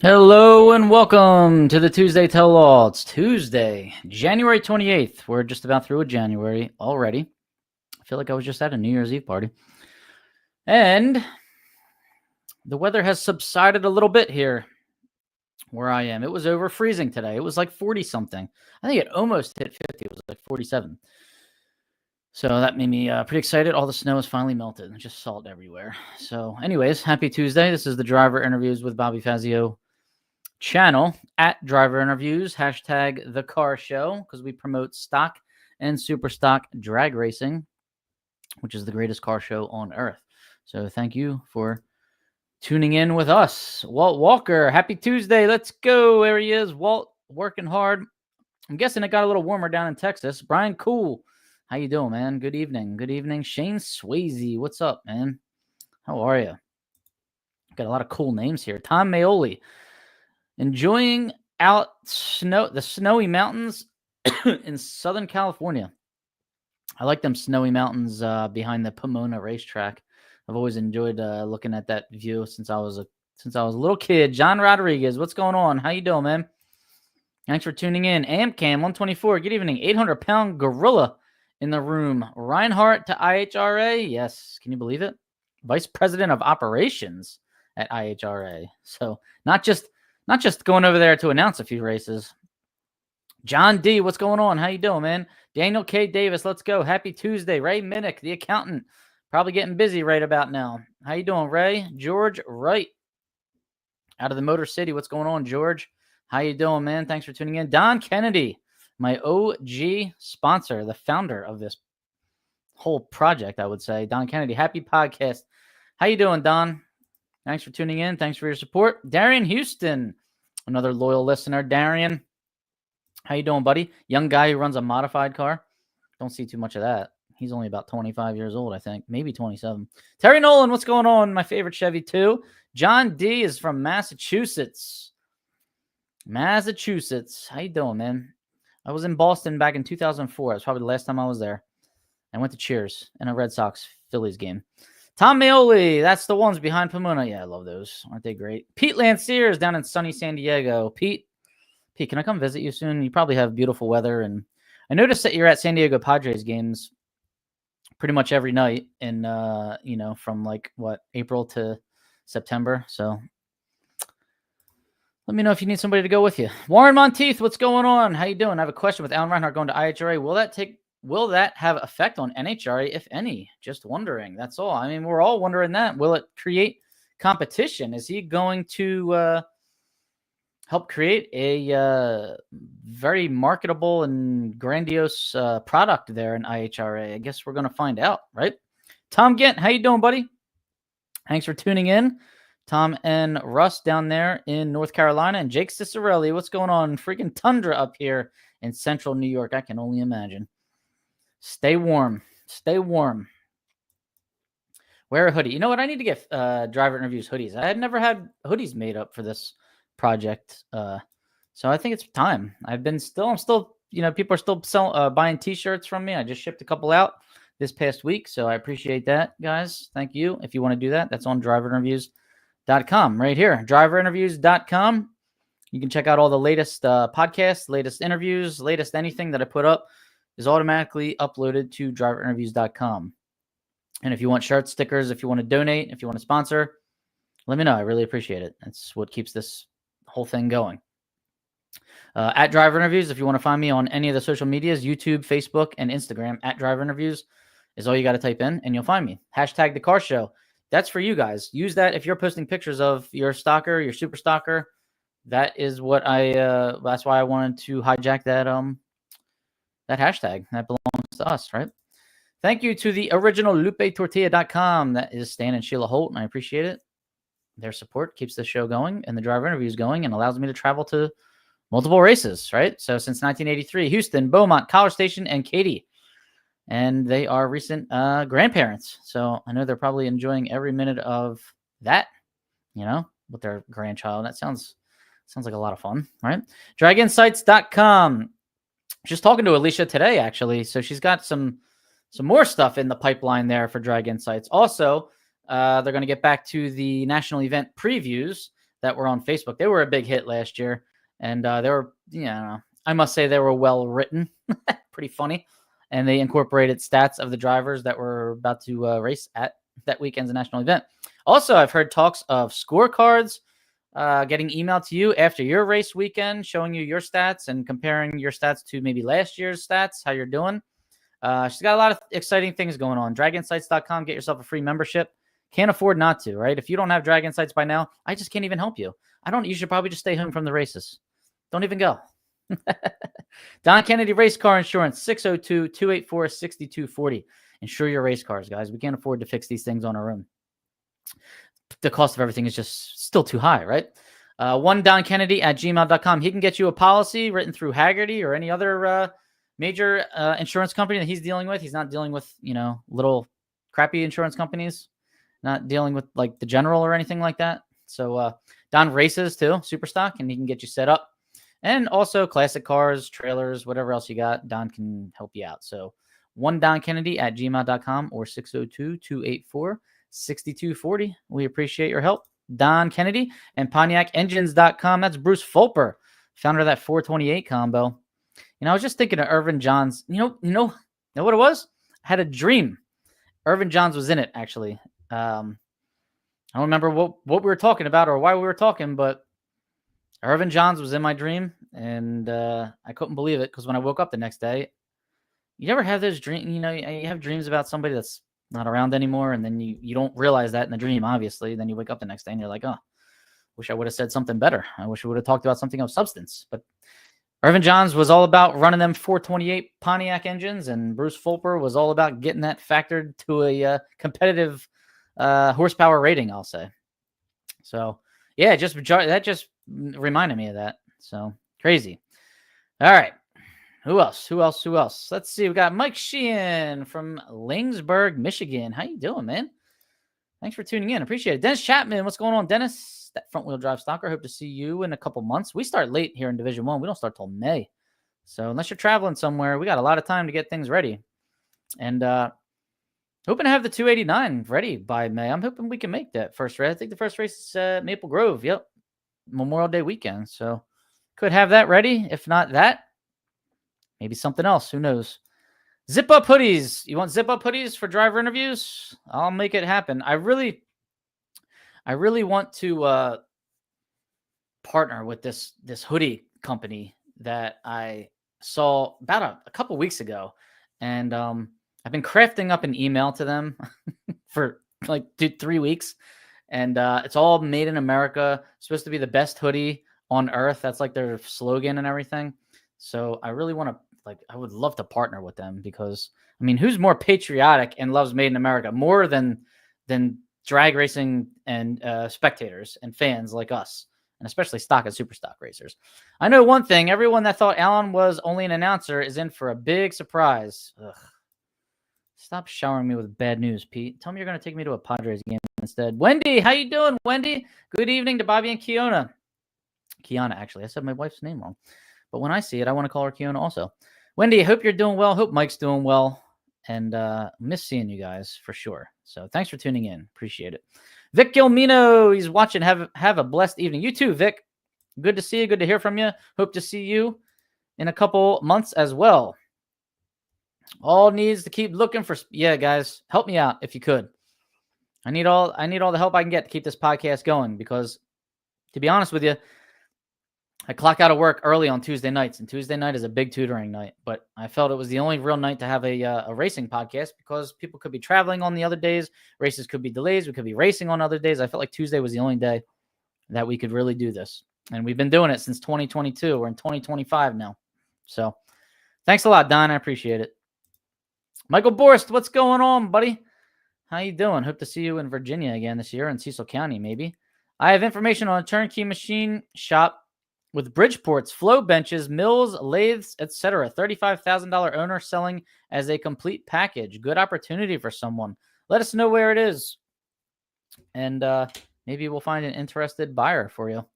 Hello and welcome to the Tuesday Tell-All. It's Tuesday, January 28th. We're just about through with January already. I feel like I was just at a New Year's Eve party. And the weather has subsided a little bit here where I am. It was over freezing today. It was like 40-something. I think it almost hit 50. It was like 47. So that made me pretty excited. All the snow has finally melted. Just salt everywhere. So anyways, happy Tuesday. This is the Driver Interviews with Bobby Fazio channel at Driver Interviews, hashtag The Car Show, because we promote stock and super stock drag racing, which is the greatest car show on earth. So thank you for tuning in with us. Walt Walker, happy Tuesday. Let's go. There he is. Walt, working hard. I'm guessing it got a little warmer down in Texas. Brian Cool, how you doing, man? Good evening. Good evening. Shane Swayze, what's up, man? How are you? Got a lot of cool names here. Tom Maioli, enjoying out the snowy mountains in Southern California. I like them snowy mountains behind the Pomona racetrack. I've always enjoyed looking at that view since I was a little kid. John Rodriguez, what's going on? How you doing, man? Thanks for tuning in. AmCam 124. Good evening. 800-pound gorilla in the room. Reinhardt to IHRA. Yes, can you believe it? Vice President of Operations at IHRA. So not just going over there to announce a few races. John D, what's going on? How you doing, man? Daniel K. Davis, let's go. Happy Tuesday. Ray Minnick, the accountant, probably getting busy right about now. How you doing, Ray? George Wright, out of the Motor City. What's going on, George? How you doing, man? Thanks for tuning in. Don Kennedy, my OG sponsor, the founder of this whole project, I would say. Don Kennedy, happy podcast. How you doing, Don? Thanks for tuning in. Thanks for your support. Darian Houston, another loyal listener. Darian, how you doing, buddy? Young guy who runs a modified car. Don't see too much of that. He's only about 25 years old, I think. Maybe 27. Terry Nolan, what's going on? My favorite Chevy, too. John D is from Massachusetts. Massachusetts. How you doing, man? I was in Boston back in 2004. That's probably the last time I was there. I went to Cheers in a Red Sox-Phillies game. Tom Maioli, that's the ones behind Pomona. Yeah, I love those. Aren't they great? Pete Lanciers down in sunny San Diego. Pete, can I come visit you soon? You probably have beautiful weather. And I noticed that you're at San Diego Padres games pretty much every night in, from like, April to September. So let me know if you need somebody to go with you. Warren Monteith, what's going on? How you doing? I have a question with Alan Reinhardt going to IHRA. Will that have effect on NHRA, if any? Just wondering. That's all. I mean, we're all wondering that. Will it create competition? Is he going to help create a very marketable and grandiose product there in IHRA? I guess we're going to find out, right? Tom Gent, how you doing, buddy? Thanks for tuning in. Tom and Russ down there in North Carolina. And Jake Cicerelli, what's going on? Freaking tundra up here in central New York. I can only imagine. Stay warm. Stay warm. Wear a hoodie. You know what? I need to get Driver Interviews hoodies. I had never had hoodies made up for this project. So I think it's time. I'm still, people are still buying t-shirts from me. I just shipped a couple out this past week. So I appreciate that, guys. Thank you. If you want to do that, that's on driverinterviews.com right here. Driverinterviews.com. You can check out all the latest podcasts, latest interviews, latest anything that I put up is automatically uploaded to driverinterviews.com. And if you want shirts, stickers, if you want to donate, if you want to sponsor, let me know. I really appreciate it. That's what keeps this whole thing going. At Driver Interviews, if you want to find me on any of the social medias, YouTube, Facebook, and Instagram, at Driver Interviews is all you got to type in, and you'll find me. Hashtag The Car Show. That's for you guys. Use that if you're posting pictures of your stalker, your super stalker. That is what that's why I wanted to hijack that hashtag. That belongs to us, right? Thank you to the original LupeTortilla.com. That is Stan and Sheila Holt, and I appreciate it. Their support keeps the show going and the Driver Interviews going and allows me to travel to multiple races, right? So since 1983, Houston, Beaumont, College Station, and Katy. And they are recent grandparents. So I know they're probably enjoying every minute of that, with their grandchild. That sounds like a lot of fun, right? DragInsights.com. Just talking to Alicia today, actually. So she's got some more stuff in the pipeline there for Drag Insights. Also, they're going to get back to the national event previews that were on Facebook. They were a big hit last year, and they were, I must say they were well written, pretty funny, and they incorporated stats of the drivers that were about to race at that weekend's national event. Also, I've heard talks of scorecards getting emailed to you after your race weekend, showing you your stats and comparing your stats to maybe last year's stats, how you're doing. She's got a lot of exciting things going on. DragInsights.com, get yourself a free membership. Can't afford not to, right? If you don't have Drag Insights by now, I just can't even help you. You should probably just stay home from the races. Don't even go. Don Kennedy Race Car Insurance, 602-284-6240. Insure your race cars, guys. We can't afford to fix these things on our own. The cost of everything is just still too high, right? One Don Kennedy at gmail.com. He can get you a policy written through Haggerty or any other major insurance company that he's dealing with. He's not dealing with, little crappy insurance companies, not dealing with like the General or anything like that. So Don races too, Superstock, and he can get you set up. And also classic cars, trailers, whatever else you got, Don can help you out. So one Don Kennedy at gmail.com or 602-284-6240. We appreciate your help. Don Kennedy and PontiacEngines.com. That's Bruce Fulper, founder of that 428 combo. I was just thinking of Irvin Johns. You know what it was? I had a dream. Irvin Johns was in it, actually. I don't remember what we were talking about or why we were talking, but Irvin Johns was in my dream, and I couldn't believe it because when I woke up the next day, you ever have those dreams? You have dreams about somebody that's not around anymore, and then you don't realize that in the dream, obviously. Then you wake up the next day, and you're like, oh, wish I would have said something better. I wish we would have talked about something of substance. But Irvin Johns was all about running them 428 Pontiac engines, and Bruce Fulper was all about getting that factored to a competitive horsepower rating, I'll say. So, yeah, that just reminded me of that. So, crazy. All right. Who else? Let's see. We got Mike Sheehan from Langsburg, Michigan. How you doing, man? Thanks for tuning in. Appreciate it. Dennis Chapman, what's going on, Dennis? That front-wheel drive stalker. Hope to see you in a couple months. We start late here in Division 1. We don't start till May. So unless you're traveling somewhere, we got a lot of time to get things ready. And hoping to have the 289 ready by May. I'm hoping we can make that first race. I think the first race is Maple Grove. Yep. Memorial Day weekend. So could have that ready. If not that, maybe something else. Who knows? Zip up hoodies. You want zip up hoodies for driver interviews? I'll make it happen. I really want to partner with this hoodie company that I saw about a couple weeks ago, and I've been crafting up an email to them for like 3 weeks, and it's all made in America. It's supposed to be the best hoodie on earth. That's like their slogan and everything. So I really want to, I would love to partner with them because, who's more patriotic and loves Made in America more than drag racing and spectators and fans like us, and especially stock and super stock racers? I know one thing. Everyone that thought Alan was only an announcer is in for a big surprise. Ugh. Stop showering me with bad news, Pete. Tell me you're going to take me to a Padres game instead. Wendy, how you doing, Wendy? Good evening to Bobby and Kiona. Kiana, actually. I said my wife's name wrong. But when I see it, I want to call her Kiona also. Wendy, I hope you're doing well. Hope Mike's doing well. And miss seeing you guys for sure. So thanks for tuning in. Appreciate it. Vic Gilmino, he's watching. Have a blessed evening. You too, Vic. Good to see you. Good to hear from you. Hope to see you in a couple months as well. All needs to keep looking for. Yeah, guys, help me out if you could. I need all the help I can get to keep this podcast going because, to be honest with you, I clock out of work early on Tuesday nights, and Tuesday night is a big tutoring night. But I felt it was the only real night to have a racing podcast because people could be traveling on the other days. Races could be delays. We could be racing on other days. I felt like Tuesday was the only day that we could really do this. And we've been doing it since 2022. We're in 2025 now. So thanks a lot, Don. I appreciate it. Michael Borst, what's going on, buddy? How you doing? Hope to see you in Virginia again this year, in Cecil County, maybe. I have information on a turnkey machine shop with Bridgeports, flow benches, mills, lathes, etc. $35,000 owner selling as a complete package. Good opportunity for someone. Let us know where it is, and maybe we'll find an interested buyer for you. All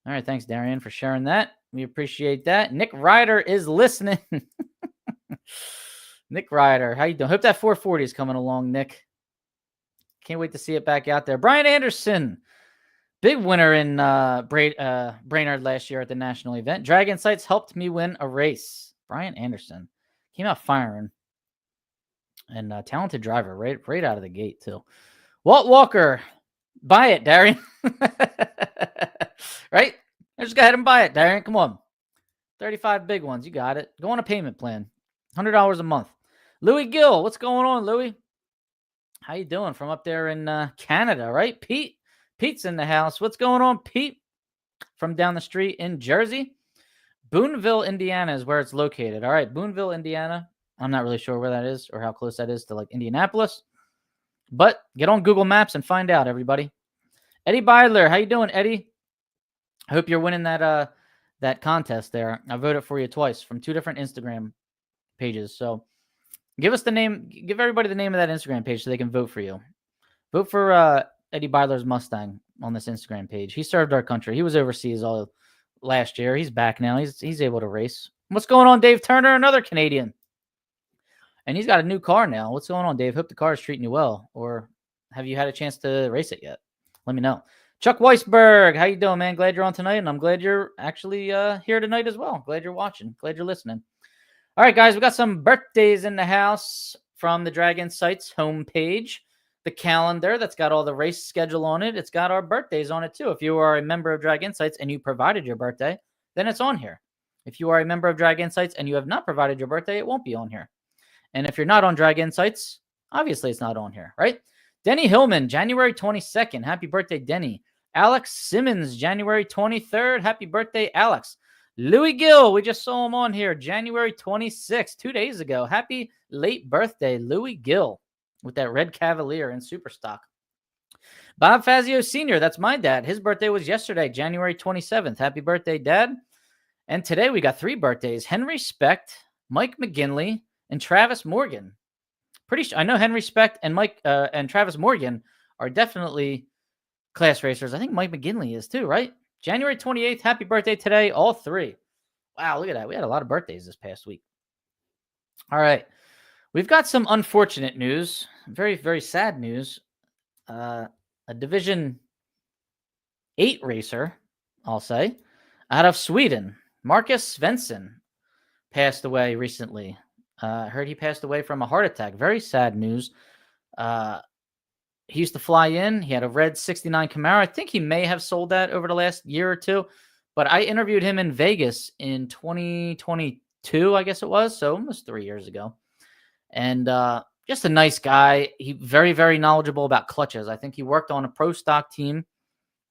right, thanks, Darian, for sharing that. We appreciate that. Nick Ryder is listening. Nick Ryder, how you doing? Hope that 440 is coming along, Nick. Can't wait to see it back out there. Brian Anderson. Big winner in Brainerd last year at the national event. Dragon Sights helped me win a race. Brian Anderson came out firing. And talented driver right out of the gate, too. Walt Walker, buy it, Darian. Right? Just go ahead and buy it, Darian. Come on. 35 big ones. You got it. Go on a payment plan. $100 a month. Louis Gill, what's going on, Louis? How you doing from up there in Canada, right? Pete's in the house. What's going on, Pete? From down the street in Jersey. Boonville, Indiana is where it's located. All right, Boonville, Indiana. I'm not really sure where that is or how close that is to like Indianapolis. But get on Google Maps and find out, everybody. Eddie Beidler, how you doing, Eddie? I hope you're winning that contest there. I voted for you twice from 2 different Instagram pages. So give us the name. Give everybody the name of that Instagram page so they can vote for you. Vote for Eddie Beidler's Mustang on this Instagram page. He served our country. He was overseas all last year. He's back now. He's able to race. What's going on, Dave Turner? Another Canadian. And he's got a new car now. What's going on, Dave? Hope the car is treating you well. Or have you had a chance to race it yet? Let me know. Chuck Weisberg, how you doing, man? Glad you're on tonight, and I'm glad you're actually here tonight as well. Glad you're watching. Glad you're listening. All right, guys, we got some birthdays in the house from the Dragon Sights homepage. The calendar that's got all the race schedule on it. It's got our birthdays on it, too. If you are a member of Drag Insights and you provided your birthday, then it's on here. If you are a member of Drag Insights and you have not provided your birthday, it won't be on here. And if you're not on Drag Insights, obviously it's not on here, right? Denny Hillman, January 22nd. Happy birthday, Denny. Alex Simmons, January 23rd. Happy birthday, Alex. Louis Gill, we just saw him on here, January 26th, 2 days ago. Happy late birthday, Louis Gill, with that red Cavalier in Superstock. Bob Fazio Sr., that's my dad. His birthday was yesterday, January 27th. Happy birthday, Dad. And today we got 3 birthdays. Henry Specht, Mike McGinley, and Travis Morgan. Pretty sure I know Henry Specht and Mike and Travis Morgan are definitely class racers. I think Mike McGinley is too, right? January 28th. Happy birthday today, all 3. Wow, look at that. We had a lot of birthdays this past week. All right. We've got some unfortunate news. Very, very sad news. A Division 8 racer, I'll say, out of Sweden, Marcus Svensson, passed away recently. Heard he passed away from a heart attack. Very sad news. He used to fly in. He had a red 69 Camaro. I think he may have sold that over the last year or 2. But I interviewed him in Vegas in 2022, I guess it was. So almost 3 years ago. And just a nice guy. He very, very knowledgeable about clutches. I think he worked on a pro stock team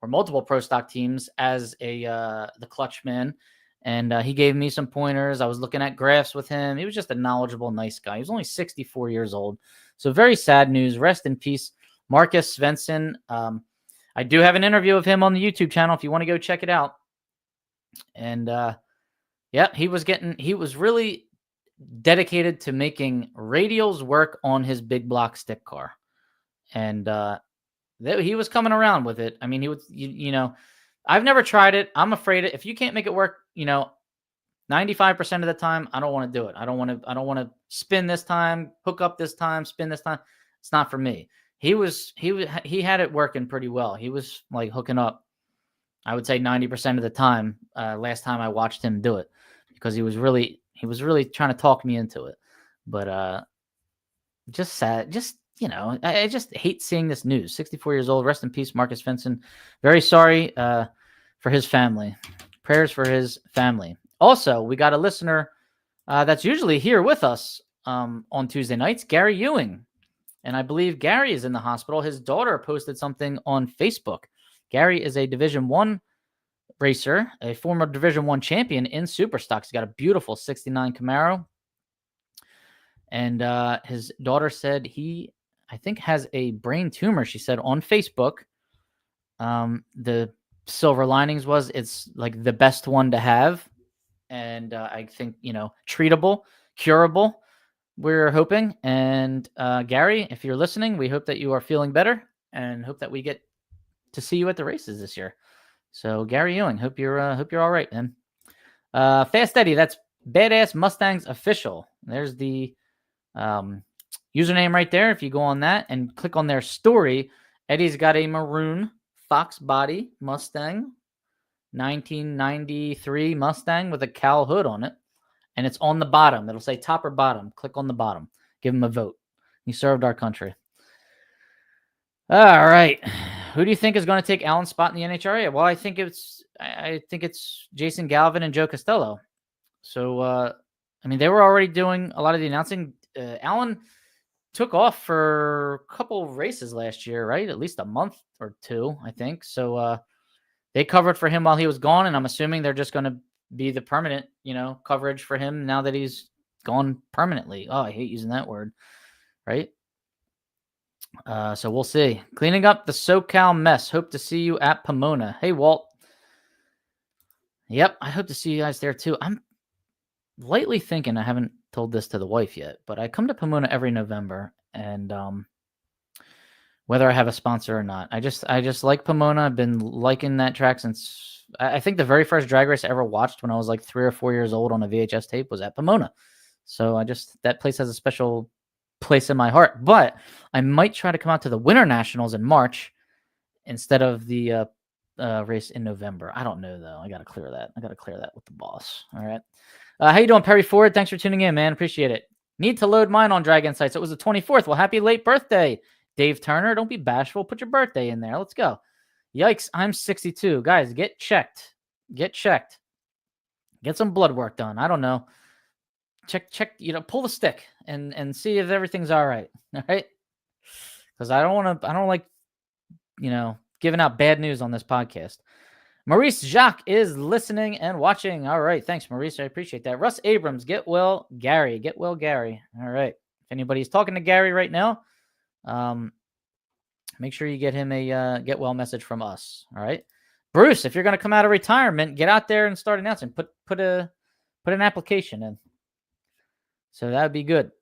or multiple pro stock teams as the clutch man. And he gave me some pointers. I was looking at graphs with him. He was just a knowledgeable, nice guy. He was only 64 years old. So very sad news. Rest in peace, Marcus Svensson. I do have an interview of him on the YouTube channel if you want to go check it out. And yeah, he was really dedicated to making radials work on his big block stick car. And he was coming around with it. I mean, he would, you know, I've never tried it. I'm afraid if you can't make it work, 95% of the time, I don't want to do it. I don't want to spin this time, hook up this time, spin this time. It's not for me. He had it working pretty well. He was like hooking up, I would say 90% of the time. Last time I watched him do it, because he was really trying to talk me into it. But just sad. I just hate seeing this news. 64 years old. Rest in peace, Marcus Svensson. Very sorry for his family. Prayers for his family. Also, we got a listener that's usually here with us on Tuesday nights, Gary Ewing. And I believe Gary is in the hospital. His daughter posted something on Facebook. Gary is a Division 1 racer, a former Division 1 champion in Superstocks. He's got a beautiful 69 Camaro. And his daughter said he, I think, has a brain tumor. She said on Facebook, the silver linings was it's like the best one to have. And I think, treatable, curable, we're hoping. And Gary, if you're listening, we hope that you are feeling better and hope that we get to see you at the races this year. So Gary Ewing, hope you're all right, man. Fast Eddie, that's Badass Mustangs Official. There's the username right there. If you go on that and click on their story, Eddie's got a maroon Fox body Mustang, 1993 Mustang with a cowl hood on it. And it's on the bottom. It'll say top or bottom. Click on the bottom. Give him a vote. He served our country. All right. Who do you think is going to take Alan's spot in the NHRA? Well, I think it's Jason Galvin and Joe Costello. So, I mean, they were already doing a lot of the announcing. Alan took off for a couple races last year, right? At least a month or two, I think. So they covered for him while he was gone, and I'm assuming they're just going to be the permanent, coverage for him now that he's gone permanently. Oh, I hate using that word, right? So we'll see. Cleaning up the SoCal mess. Hope to see you at Pomona. Hey, Walt. Yep, I hope to see you guys there too. I'm lightly thinking, I haven't told this to the wife yet, but I come to Pomona every November, and whether I have a sponsor or not, I just like Pomona. I've been liking that track since I think the very first drag race I ever watched when I was like 3 or 4 years old on a VHS tape was at Pomona. So that place has a special place in my heart. But I might try to come out to the Winter Nationals in March instead of the race in November. I don't know though. I got to clear that. With the boss. All right. How you doing, Perry Ford? Thanks for tuning in, man. Appreciate it. Need to load mine on Drag Insights. It was the 24th. Well, happy late birthday, Dave Turner. Don't be bashful. Put your birthday in there. Let's go. Yikes, I'm 62. Guys, get checked. Get some blood work done. I don't know. Check, pull the stick and see if everything's all right. All right? Because I don't like, giving out bad news on this podcast. Maurice Jacques is listening and watching. All right. Thanks, Maurice. I appreciate that. Russ Abrams, get well, Gary. All right. If anybody's talking to Gary right now, make sure you get him a get well message from us. All right. Bruce, if you're going to come out of retirement, get out there and start announcing. Put an application in. So that would be good.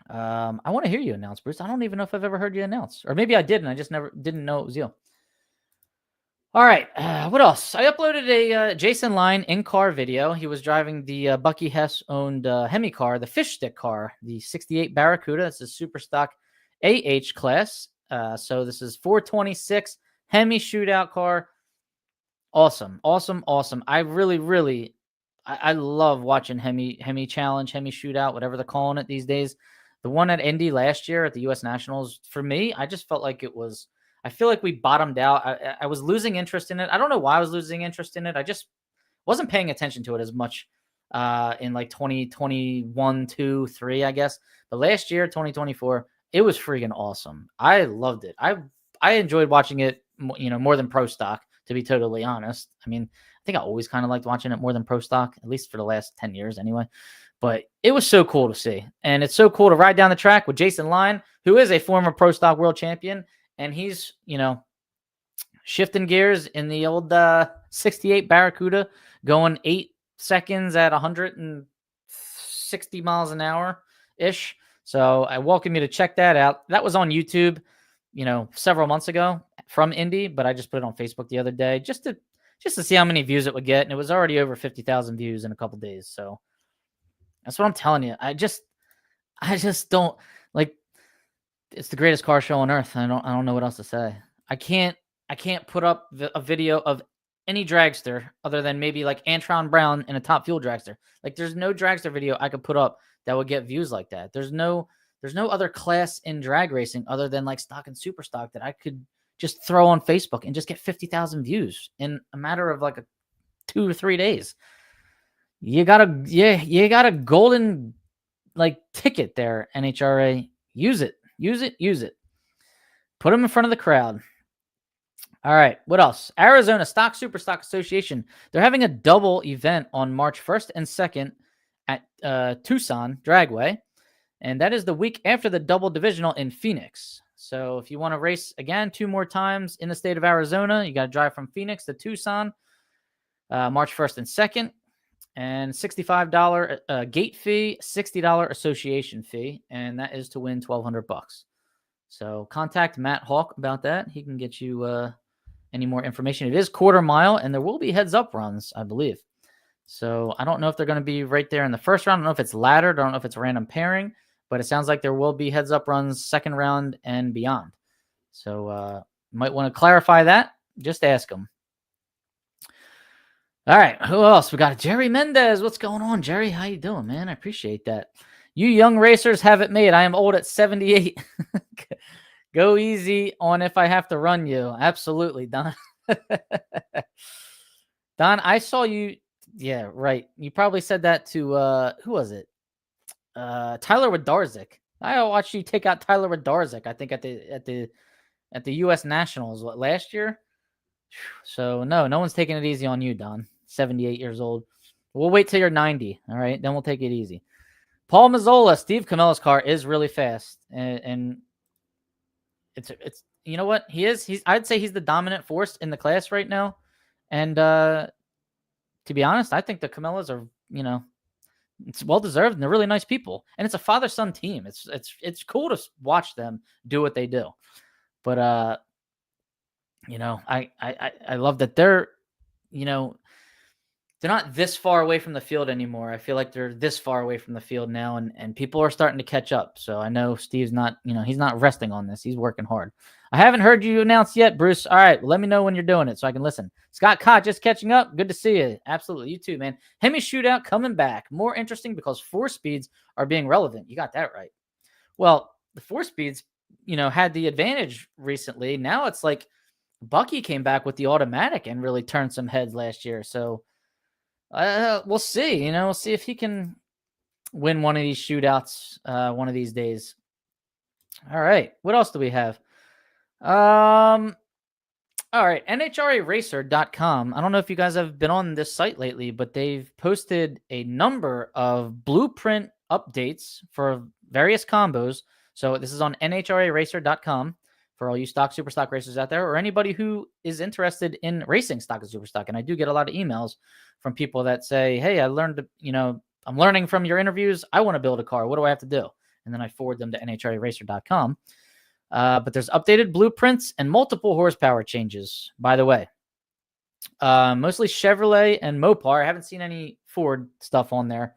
I want to hear you announce, Bruce. I don't even know if I've ever heard you announce. Or maybe I did, and I just didn't know it was you. All right. What else? I uploaded a Jason Line in-car video. He was driving the Bucky Hess-owned Hemi car, the fish stick car, the 68 Barracuda. It's a super stock AH class. So this is 426 Hemi shootout car. Awesome. I really, I love watching Hemi challenge, Hemi shootout, whatever they're calling it these days. The one at Indy last year at the U.S. Nationals, for me, I just felt like I feel like we bottomed out. I was losing interest in it. I don't know why I was losing interest in it. I just wasn't paying attention to it as much in like 2021, 2, 3, I guess. But last year, 2024, it was freaking awesome. I loved it. I enjoyed watching it, more than Pro Stock, to be totally honest. I mean, I think I always kind of liked watching it more than Pro Stock, at least for the last 10 years anyway. But it was so cool to see. And it's so cool to ride down the track with Jason Line, who is a former Pro Stock world champion. And he's, shifting gears in the old 68 Barracuda, going 8 seconds at 160 miles an hour-ish. So I welcome you to check that out. That was on YouTube, several months ago from Indy, but I just put it on Facebook the other day just to see how many views it would get. And it was already over 50,000 views in a couple days. So that's what I'm telling you. I just don't like. It's the greatest car show on earth. I don't know what else to say. I can't put up a video of any dragster other than maybe like Antron Brown in a Top Fuel dragster. Like there's no dragster video I could put up that would get views like that. There's no other class in drag racing other than like stock and super stock that I could just throw on Facebook and just get 50,000 views in a matter of like 2 or 3 days. You got a golden like ticket there, NHRA. Use it. Put them in front of the crowd. All right. What else? Arizona Stock Super Stock Association. They're having a double event on March 1st and 2nd at Tucson Dragway. And that is the week after the double divisional in Phoenix. So if you want to race again 2 more times in the state of Arizona, you got to drive from Phoenix to Tucson, March 1st and 2nd. And $65 gate fee, $60 association fee, and that is to win $1,200. So contact Matt Hawk about that. He can get you any more information. It is quarter mile, and there will be heads up runs, I believe. So I don't know if they're going to be right there in the first round. I don't know if it's laddered. I don't know if it's random pairing, but it sounds like there will be heads up runs second round and beyond. So You might want to clarify that. Just ask him. All right, who else? We got Jerry Mendez. What's going on, Jerry? How you doing, man? I appreciate that. You young racers have it made. I am old at 78. Go easy on if I have to run you. Absolutely, Don. Don, I saw you. Yeah, right. You probably said that to who was it? Tyler Wodarczyk. I watched you take out Tyler Wodarczyk. I think at the U.S. Nationals last year. So no one's taking it easy on you, Don. 78 years old. We'll wait till you're 90. All right, then we'll take it easy. Paul Mazzola, Steve Camella's car is really fast, and it's you know what he is. I'd say he's the dominant force in the class right now, and to be honest, I think the Camellas are it's well deserved and they're really nice people, and it's a father-son team. It's cool to watch them do what they do, but I love that they're they're not this far away from the field anymore. I feel like they're this far away from the field now, and people are starting to catch up. So I know Steve's not, he's not resting on this. He's working hard. I haven't heard you announce yet, Bruce. All right, let me know when you're doing it so I can listen. Scott Cott, just catching up. Good to see you. Absolutely. You too, man. Hemi Shootout coming back. More interesting because 4-speeds are being relevant. You got that right. Well, the 4-speeds, had the advantage recently. Now it's like Bucky came back with the automatic and really turned some heads last year. So we'll see. We'll see if he can win one of these shootouts one of these days. All right. What else do we have? All right. NHRAracer.com. I don't know if you guys have been on this site lately, but they've posted a number of blueprint updates for various combos. So this is on NHRAracer.com for all you stock, super stock racers out there, or anybody who is interested in racing stock and super stock. And I do get a lot of emails from people that say, hey, I learned, I'm learning from your interviews. I want to build a car. What do I have to do? And then I forward them to NHRAracer.com. But there's updated blueprints and multiple horsepower changes, by the way. Mostly Chevrolet and Mopar. I haven't seen any Ford stuff on there,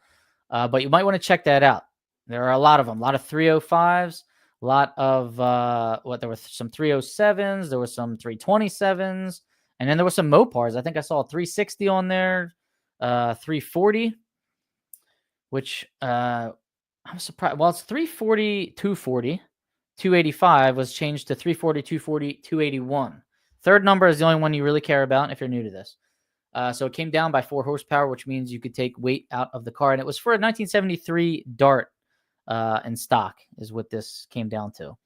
but you might want to check that out. There are a lot of them, a lot of 305s, a lot of there were some 307s, there were some 327s, and then there were some Mopars. I think I saw a 360 on there, 340, which I'm surprised. Well, it's 340, 240. 285 was changed to 340, 240, 281. Third number is the only one you really care about if you're new to this. So it came down by 4 horsepower, which means you could take weight out of the car. And it was for a 1973 Dart in stock is what this came down to.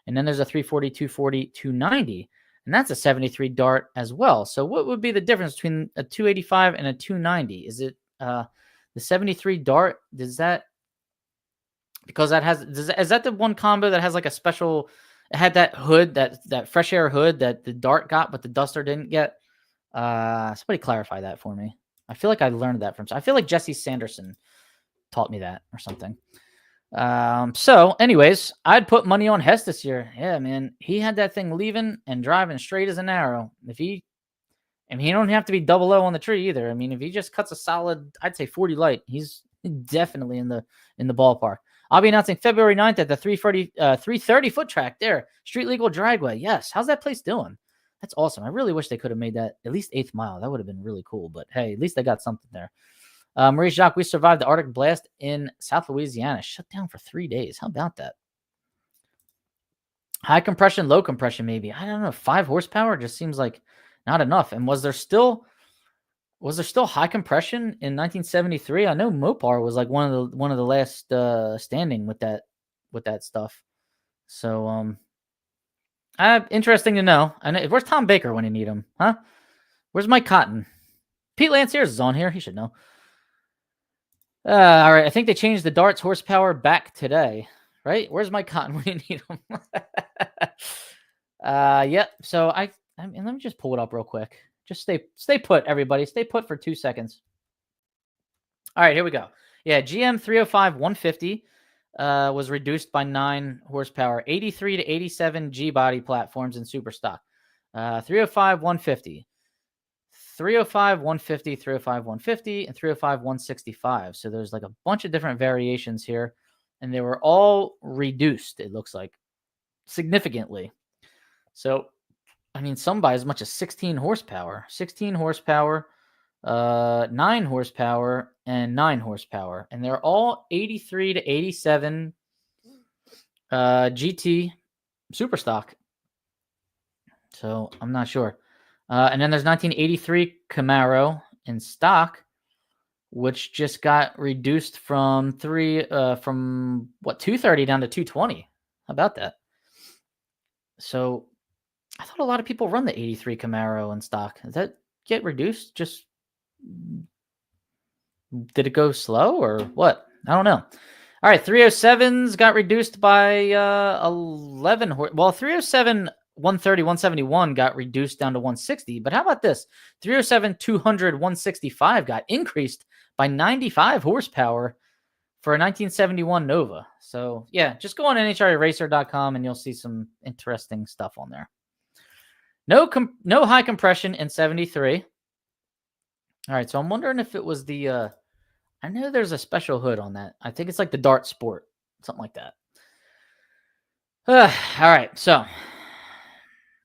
And then there's a 340, 240, 290. And that's a 73 Dart as well. So what would be the difference between a 285 and a 290? Is it the 73 Dart? Does that... Because is that the one combo that has like a special, it had that hood, that fresh air hood that the Dart got, but the Duster didn't get? Somebody clarify that for me. I feel like I learned that I feel like Jesse Sanderson taught me that or something. So anyways, I'd put money on Hess this year. Yeah, man. He had that thing leaving and driving straight as an arrow. He don't have to be 00 on the tree either. I mean, if he just cuts a solid, I'd say 40 light, he's definitely in the ballpark. I'll be announcing February 9th at the 330 foot track there. Street Legal Dragway. Yes. How's that place doing? That's awesome. I really wish they could have made that at least 8th mile. That would have been really cool. But hey, at least they got something there. Maurice Jacques, we survived the Arctic blast in South Louisiana. Shut down for 3 days. How about that? High compression, low compression, maybe. I don't know. 5 horsepower just seems like not enough. And was there still high compression in 1973? I know Mopar was like one of the last standing with that stuff. So interesting to know. And where's Tom Baker when you need him? Huh? Where's Mike Cotton? Pete Lanciers is on here. He should know. All right. I think they changed the Dart's horsepower back today. Right? Where's Mike Cotton when you need him? Yeah. So I mean, let me just pull it up real quick. Just stay put, everybody. Stay put for 2 seconds. All right, here we go. Yeah, GM 305 150 was reduced by 9 horsepower, 83 to 87 G-body platforms in super stock. 305 150, 305 150, 305 150, and 305 165. So there's like a bunch of different variations here, and they were all reduced, it looks like, significantly. So I mean, some by as much as 16 horsepower. 16 horsepower, 9 horsepower, and 9 horsepower. And they're all 83 to 87 GT super stock. So I'm not sure. And then there's 1983 Camaro in stock, which just got reduced from 230 down to 220. How about that? So I thought a lot of people run the 83 Camaro in stock. Does that get reduced? Just did it go slow or what? I don't know. All right, 307s got reduced by 11. Well, 307 130, 171 got reduced down to 160. But how about this? 307 200, 165 got increased by 95 horsepower for a 1971 Nova. So, yeah, just go on NHRAracer.com and you'll see some interesting stuff on there. No high compression in 73. All right, so I'm wondering if it was the I know there's a special hood on that. I think it's like the Dart Sport, something like that. All right, so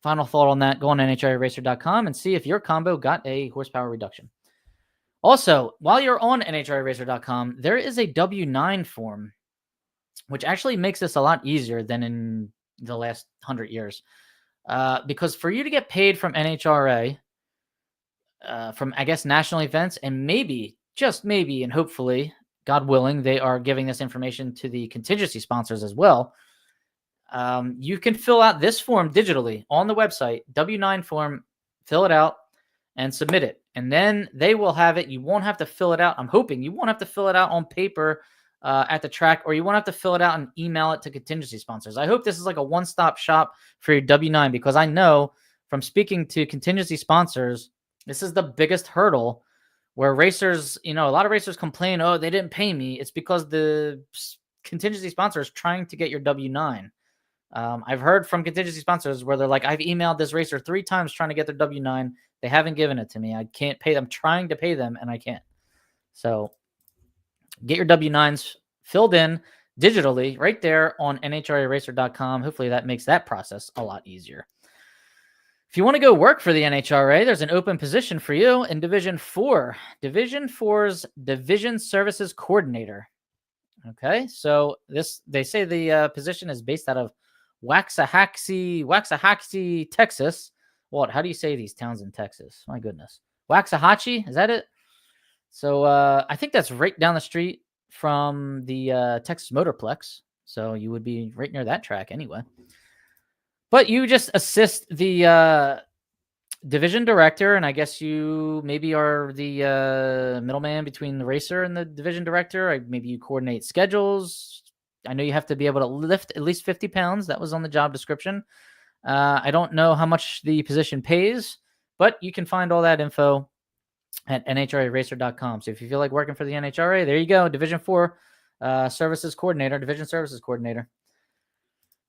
final thought on that. Go on NHRAracer.com and see if your combo got a horsepower reduction. Also, while you're on NHRAracer.com, there is a W9 form, which actually makes this a lot easier than in the last 100 years. Because for you to get paid from NHRA, from, I guess, national events, and maybe, just maybe, and hopefully, God willing, they are giving this information to the contingency sponsors as well. You can fill out this form digitally on the website, W9 form, fill it out, and submit it. And then they will have it. You won't have to fill it out. I'm hoping you won't have to fill it out on paper at the track, or you won't have to fill it out and email it to contingency sponsors. I hope this is like a one-stop shop for your W9, because I know from speaking to contingency sponsors, this is the biggest hurdle where racers, a lot of racers complain, oh, they didn't pay me. It's because the contingency sponsor is trying to get your W9. I've heard from contingency sponsors where they're like, I've emailed this racer 3 times trying to get their W9. They haven't given it to me. I can't pay them. I'm trying to pay them, and I can't. So get your W9s filled in digitally right there on NHRAracer.com. Hopefully that makes that process a lot easier. If you want to go work for the NHRA, there's an open position for you in Division 4. Division 4's Division Services Coordinator. Okay, so they say the position is based out of Waxahachie, Texas. What? How do you say these towns in Texas? My goodness. Waxahachie? Is that it? So I think that's right down the street from the Texas Motorplex. So you would be right near that track anyway. But you just assist the division director, and I guess you maybe are the middleman between the racer and the division director. Maybe you coordinate schedules. I know you have to be able to lift at least 50 pounds. That was on the job description. I don't know how much the position pays, but you can find all that info at NHRAracer.com. So if you feel like working for the NHRA, there you go. Division 4 Services Coordinator, Division Services Coordinator.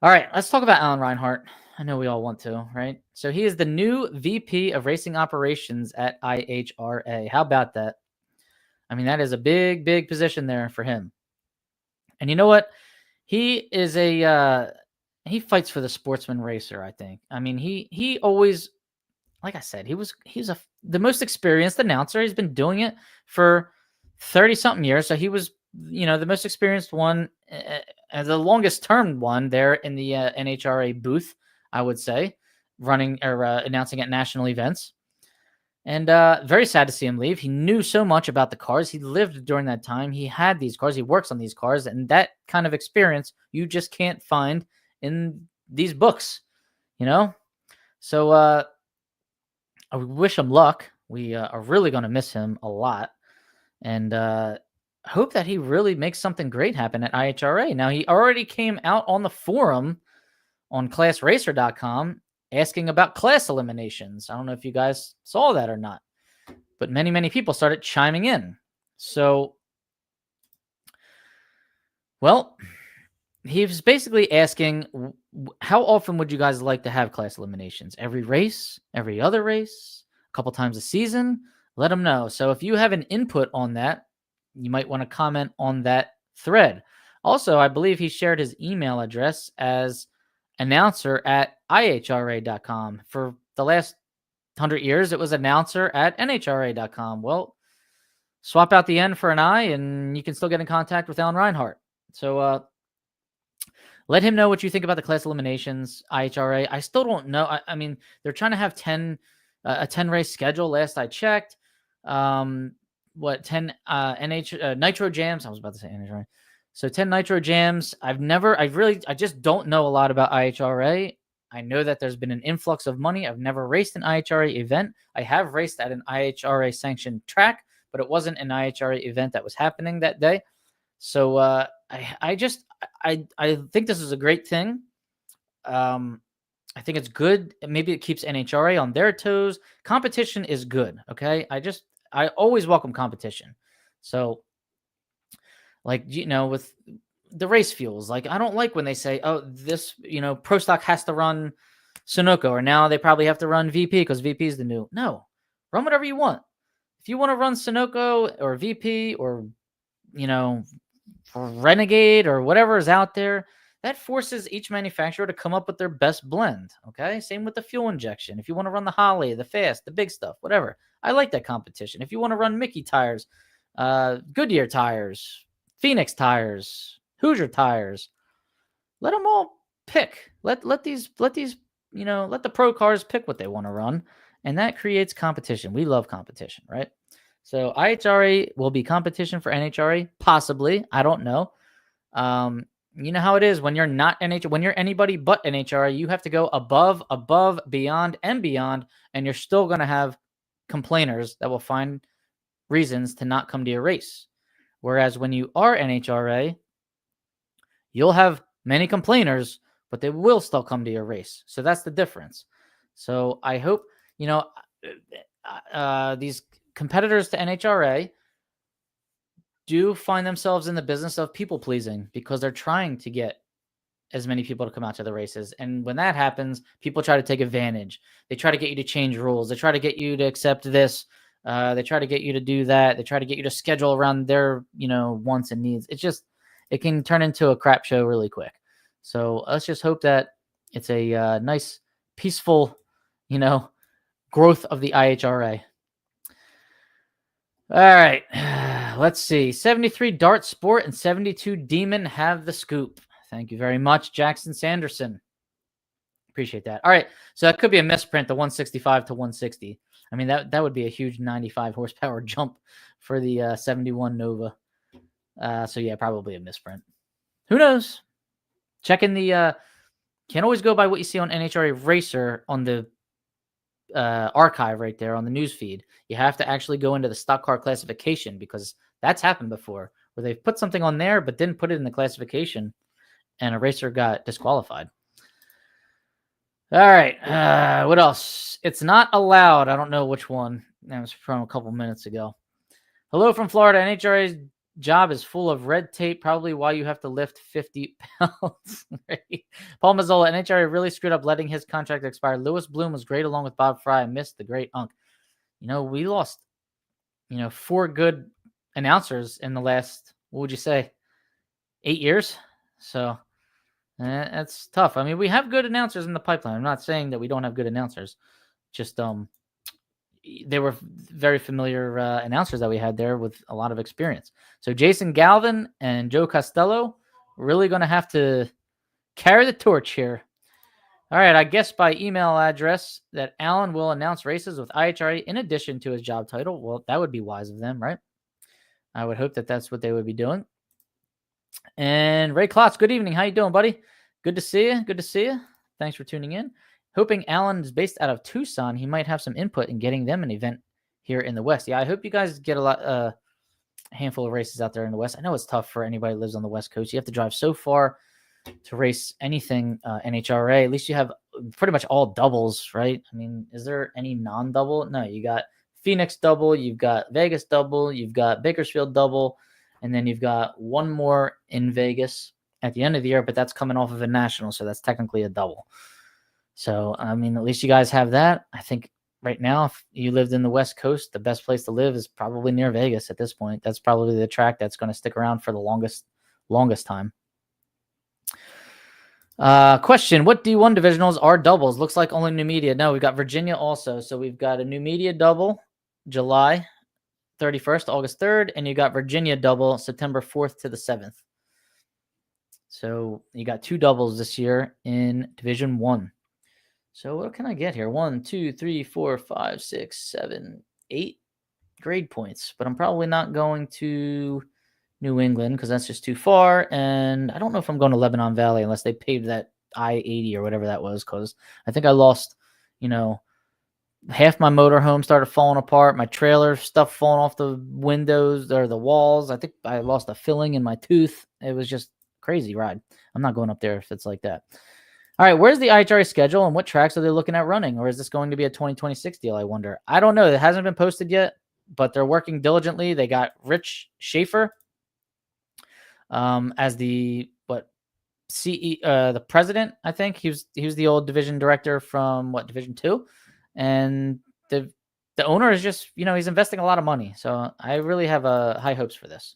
All right, let's talk about Alan Reinhart. I know we all want to, right? So he is the new VP of Racing Operations at IHRA. How about that? I mean, that is a big, big position there for him. And you know what? He is he fights for the sportsman racer, I think. I mean, he always, like I said, he's the most experienced announcer. He's been doing it for 30-something years. So he was, the most experienced one, the longest term one there in the NHRA booth, I would say, running or announcing at national events. And very sad to see him leave. He knew so much about the cars. He lived during that time. He had these cars. He works on these cars. And that kind of experience you just can't find in these books, So I wish him luck. We are really going to miss him a lot. And hope that he really makes something great happen at IHRA. Now, he already came out on the forum on ClassRacer.com asking about class eliminations. I don't know if you guys saw that or not, but many, many people started chiming in. So, well, he was basically asking, how often would you guys like to have class eliminations? Every race? Every other race? A couple times a season? Let him know. So if you have an input on that, you might want to comment on that thread. Also, I believe he shared his email address as announcer@ihra.com for the last 100 years, it was announcer at NHRA.com. Well, swap out the N for an I, and you can still get in contact with Alan Reinhart. So let him know what you think about the class eliminations, IHRA. I still don't know. I mean, they're trying to have a 10 race schedule. Last I checked, 10 nitro jams. I was about to say NHRA. So 10 nitro jams. I just don't know a lot about IHRA. I know that there's been an influx of money. I've never raced an IHRA event. I have raced at an IHRA sanctioned track, but it wasn't an IHRA event that was happening that day. So I think this is a great thing. I think it's good. Maybe it keeps NHRA on their toes. Competition is good. Okay. I always welcome competition. So like, with the race fuels, like I don't like when they say, oh, this, Pro Stock has to run Sunoco, or now they probably have to run VP because VP is the new. No, run whatever you want. If you want to run Sunoco or VP or, Renegade or whatever is out there, that forces each manufacturer to come up with their best blend. Okay. Same with the fuel injection. If you want to run the Holly, the Fast, the big stuff, whatever. I like that competition. If you want to run Mickey tires, Goodyear tires, Phoenix tires, Hoosier tires, let them all pick. Let the pro cars pick what they want to run. And that creates competition. We love competition, right? So IHRA will be competition for NHRA, possibly. I don't know. You know how it is when you're not when you're anybody but NHRA, you have to go above, beyond, and beyond, and you're still going to have complainers that will find reasons to not come to your race. Whereas when you are NHRA, you'll have many complainers, but they will still come to your race. So that's the difference. So I hope, these competitors to NHRA do find themselves in the business of people pleasing because they're trying to get as many people to come out to the races. And when that happens, people try to take advantage. They try to get you to change rules. They try to get you to accept this. They try to get you to do that. They try to get you to schedule around their, wants and needs. It can turn into a crap show really quick. So let's just hope that it's a nice, peaceful, growth of the IHRA. All right, let's see. 73 Dart Sport and 72 Demon have the scoop. Thank you very much, Jackson Sanderson. Appreciate that. All right, so that could be a misprint, the 165 to 160. I mean, that would be a huge 95 horsepower jump for the 71 Nova. So yeah, probably a misprint. Who knows? Check in the can't always go by what you see on NHRA Racer on the archive right there on the news feed. You have to actually go into the stock car classification because that's happened before where they've put something on there but didn't put it in the classification and a racer got disqualified. All right. What else? It's not allowed. I don't know which one. That was from a couple minutes ago. Hello from Florida. NHRA's job is full of red tape, probably why you have to lift 50 pounds. Paul Mazzola, NHRA really screwed up letting his contract expire. Lewis Bloom was great along with Bob Fry. I missed the great Unk. We lost, 4 good announcers in the last, what would you say, 8 years? So that's tough. I mean, we have good announcers in the pipeline. I'm not saying that we don't have good announcers. Just they were very familiar announcers that we had there with a lot of experience. So Jason Galvin and Joe Costello really going to have to carry the torch here. All right, I guess by email address that Alan will announce races with IHRA in addition to his job title. Well, that would be wise of them, right? I would hope that that's what they would be doing. And Ray Klotz, good evening. How you doing, buddy? Good to see you. Good to see you. Thanks for tuning in. Hoping Alan is based out of Tucson. He might have some input in getting them an event here in the West. Yeah, I hope you guys get a handful of races out there in the West. I know it's tough for anybody who lives on the West Coast. You have to drive so far to race anything NHRA. At least you have pretty much all doubles, right? I mean, is there any non-double? No, you got Phoenix double, you've got Vegas double, you've got Bakersfield double, and then you've got one more in Vegas at the end of the year, but that's coming off of a national, so that's technically a double. So, I mean, at least you guys have that. I think right now, if you lived in the West Coast, the best place to live is probably near Vegas at this point. That's probably the track that's going to stick around for the longest time. Question: what D1 divisionals are doubles? Looks like only New Media. No, we've got Virginia also. So we've got a New Media double, July 31st, August 3rd, and you got Virginia double, September 4th to the 7th. So you got 2 doubles this year in Division 1. So what can I get here? 1, 2, 3, 4, 5, 6, 7, 8 grade points. But I'm probably not going to New England because that's just too far. And I don't know if I'm going to Lebanon Valley unless they paved that I-80 or whatever that was, because I think I lost, half my motorhome started falling apart. My trailer stuff falling off the windows or the walls. I think I lost a filling in my tooth. It was just crazy ride. I'm not going up there if it's like that. All right, where's the IHRA schedule and what tracks are they looking at running? Or is this going to be a 2026 deal, I wonder? I don't know. It hasn't been posted yet, but they're working diligently. They got Rich Schaefer as the the president, I think. He was the old division director from Division 2. And the owner is just, he's investing a lot of money. So I really have high hopes for this.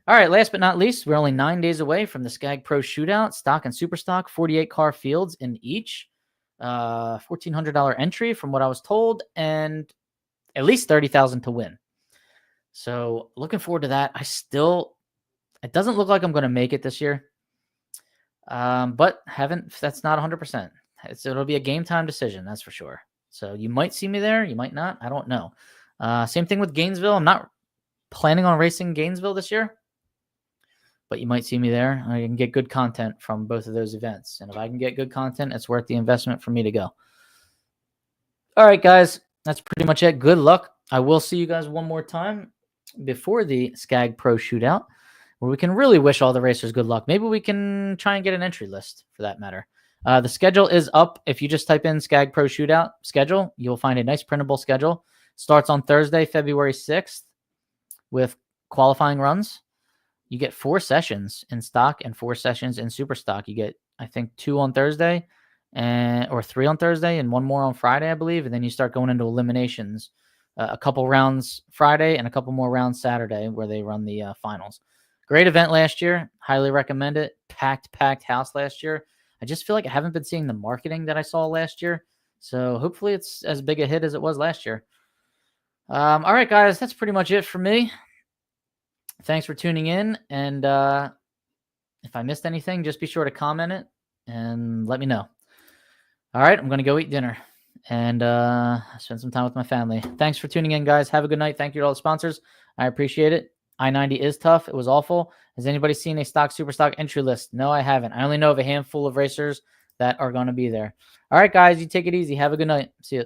All right, last but not least, we're only 9 days away from the Skag Pro Shootout, stock and super stock, 48 car fields in each, $1,400 entry from what I was told, and at least $30,000 to win. So looking forward to that. It doesn't look like I'm going to make it this year, but that's not 100%. It'll be a game time decision, that's for sure. So you might see me there, you might not. I don't know. Same thing with Gainesville. I'm not planning on racing Gainesville this year, but you might see me there. I can get good content from both of those events. And if I can get good content, it's worth the investment for me to go. All right, guys, that's pretty much it. Good luck. I will see you guys one more time before the Skag Pro Shootout, where we can really wish all the racers good luck. Maybe we can try and get an entry list for that matter. The schedule is up. If you just type in Skag Pro Shootout schedule, you'll find a nice printable schedule. Starts on Thursday, February 6th with qualifying runs. You get 4 sessions in stock and 4 sessions in super stock. You get, I think, 2 on Thursday or 3 on Thursday and 1 more on Friday, I believe. And then you start going into eliminations, a couple rounds Friday and a couple more rounds Saturday where they run the finals. Great event last year. Highly recommend it. Packed house last year. I just feel like I haven't been seeing the marketing that I saw last year. So hopefully it's as big a hit as it was last year. All right, guys, that's pretty much it for me. Thanks for tuning in. And if I missed anything, just be sure to comment it and let me know. All right, I'm going to go eat dinner and spend some time with my family. Thanks for tuning in, guys. Have a good night. Thank you to all the sponsors. I appreciate it. I-90 is tough. It was awful. Has anybody seen a stock, super stock entry list? No, I haven't. I only know of a handful of racers that are going to be there. All right, guys, you take it easy. Have a good night. See you.